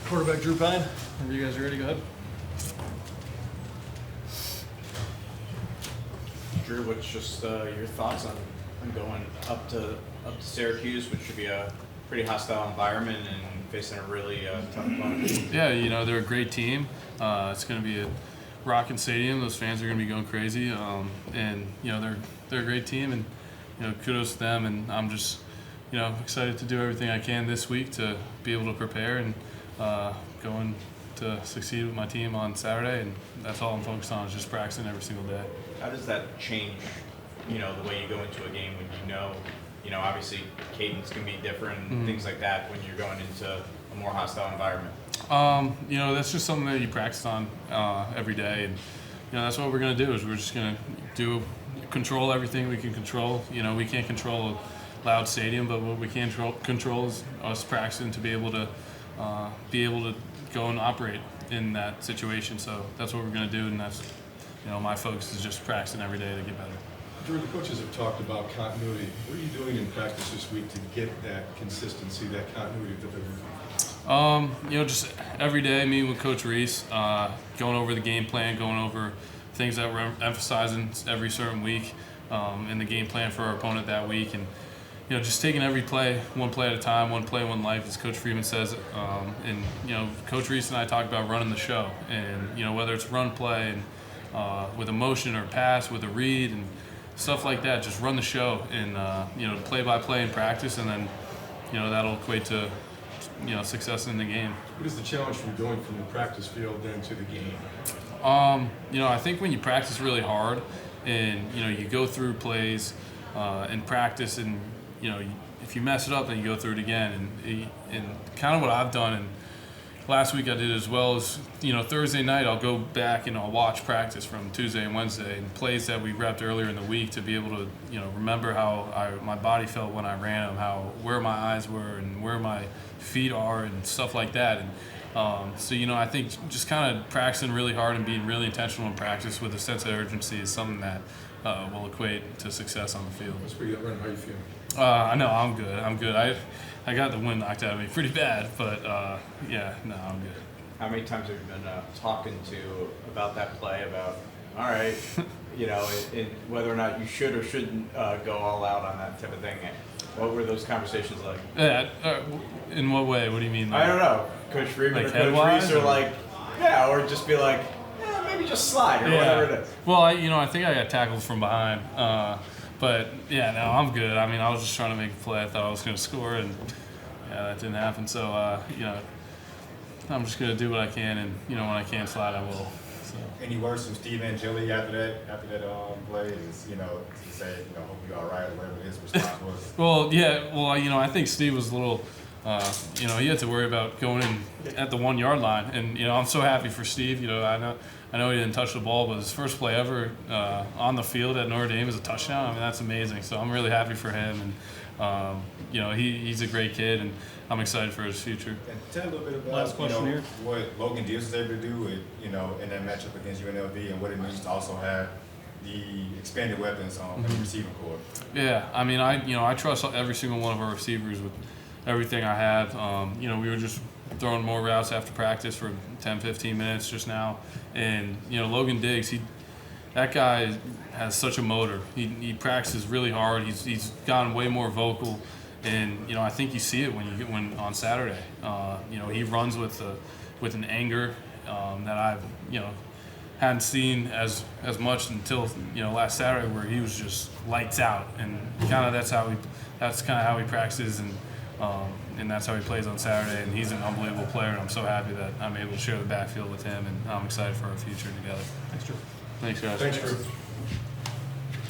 Quarterback Drew Pyne. Whenever you guys are ready, go ahead. Drew, what's just your thoughts on going up to Syracuse, which should be a pretty hostile environment, and facing a really tough opponent? Yeah, they're a great team. It's going to be a rocking stadium. Those fans are going to be going crazy, and they're a great team, and kudos to them. And I'm just excited to do everything I can this week to be able to prepare and going to succeed with my team on Saturday. And that's all I'm focused on, is just practicing every single day. How does that change, the way you go into a game when obviously cadence can be different and things like that when you're going into a more hostile environment? That's just something that you practice on every day, and that's what we're going to do. Is we're just going to control everything we can control. We can't control a loud stadium, but what we can control is us practicing to be able to go and operate in that situation. So that's what we're going to do, and that's my focus is just practicing every day to get better. Drew, the coaches have talked about continuity. What are you doing in practice this week to get that consistency, that continuity of delivery? Just every day meeting with Coach Reese, going over the game plan, going over things that we're emphasizing every certain week, in the game plan for our opponent that week, and just taking every play, one play at a time, one play, one life, as Coach Freeman says. And Coach Reese and I talk about running the show, and whether it's run play and with a motion or pass, with a read and stuff like that, just run the show and play by play in practice, and then that'll equate to success in the game. What is the challenge from going from the practice field then to the game? I think when you practice really hard and you go through plays in practice, and if you mess it up, then you go through it again, and kind of what I've done, and last week I did as well, as Thursday night I'll go back and I'll watch practice from Tuesday and Wednesday and plays that we repped earlier in the week to be able to remember how my body felt when I ran them, where my eyes were and where my feet are and stuff like that. And I think just kind of practicing really hard and being really intentional in practice with a sense of urgency is something that will equate to success on the field. That's pretty good run. How are you feeling? I know I'm good. I got the wind knocked out of me pretty bad, but I'm good. How many times have you been talking to about that play, about, all right, and whether or not you should or shouldn't go all out on that type of thing? What were those conversations like? Yeah, in what way? What do you mean? I don't know. Coach Freeman like or Coach Reese, or or just be like, maybe just slide or whatever it is. Well, I think I got tackled from behind. But I'm good. I mean, I was just trying to make a play. I thought I was going to score, and that didn't happen. So I'm just going to do what I can, and when I can slide, I will. So. Any words from Steve Angeli after that play? Is to say hope you're all right, or whatever his response was. Well, I think Steve was a little. He had to worry about going in at the 1 yard line, and I'm so happy for Steve. I know he didn't touch the ball, but his first play ever on the field at Notre Dame is a touchdown. I mean, that's amazing. So I'm really happy for him, and he's a great kid, and I'm excited for his future. And tell a little bit about Last question here. What Logan Diaz was able to do with in that matchup against UNLV, and what it means to also have the expanded weapons on the receiving corps. Yeah, I mean, I trust every single one of our receivers with everything I have. We were just throwing more routes after practice for 10, 15 minutes just now. And, Logan Diggs, that guy has such a motor. He practices really hard. He's gotten way more vocal. And, I think you see it when on Saturday. He runs with an anger that I've, hadn't seen as much until, last Saturday, where he was just lights out. And kind of that's kind of how he practices, and that's how he plays on Saturday, and he's an unbelievable player, and I'm so happy that I'm able to share the backfield with him, and I'm excited for our future together. Thanks, Drew. Thanks, guys. Thanks, Drew.